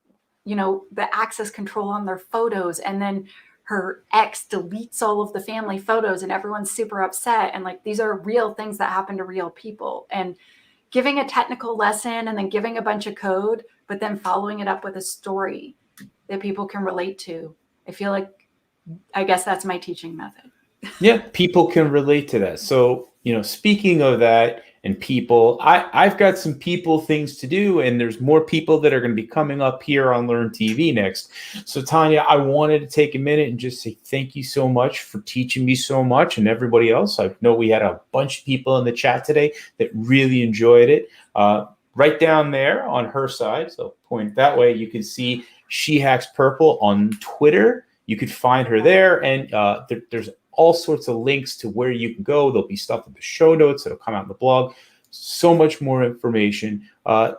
access control on their photos. And then her ex deletes all of the family photos and everyone's super upset. And like, these are real things that happen to real people. And giving a technical lesson and then giving a bunch of code, but then following it up with a story that people can relate to. I guess that's my teaching method. Yeah, people can relate to that. So, speaking of that and people, I've got some people things to do, and there's more people that are going to be coming up here on LearnTV next. So Tanya, I wanted to take a minute and just say thank you so much for teaching me so much, and everybody else. I know we had a bunch of people in the chat today that really enjoyed it. Right down there on her side, so point that way, you can see SheHacksPurple on Twitter. You could find her there, and there's all sorts of links to where you can go. There'll be stuff in the show notes that'll come out in the blog. so much more information.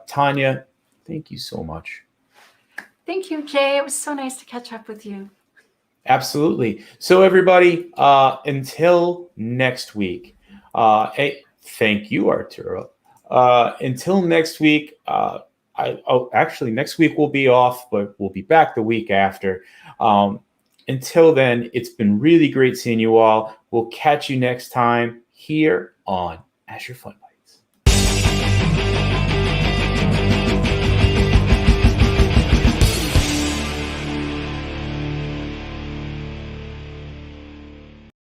Tanya, thank you so much. Thank you, Jay. It was so nice to catch up with you. Absolutely. So everybody, until next week, hey, thank you, Arturo. Until next week, actually next week we'll be off, but we'll be back the week after. Until then, it's been really great seeing you all. We'll catch you next time here on Azure FunBytes.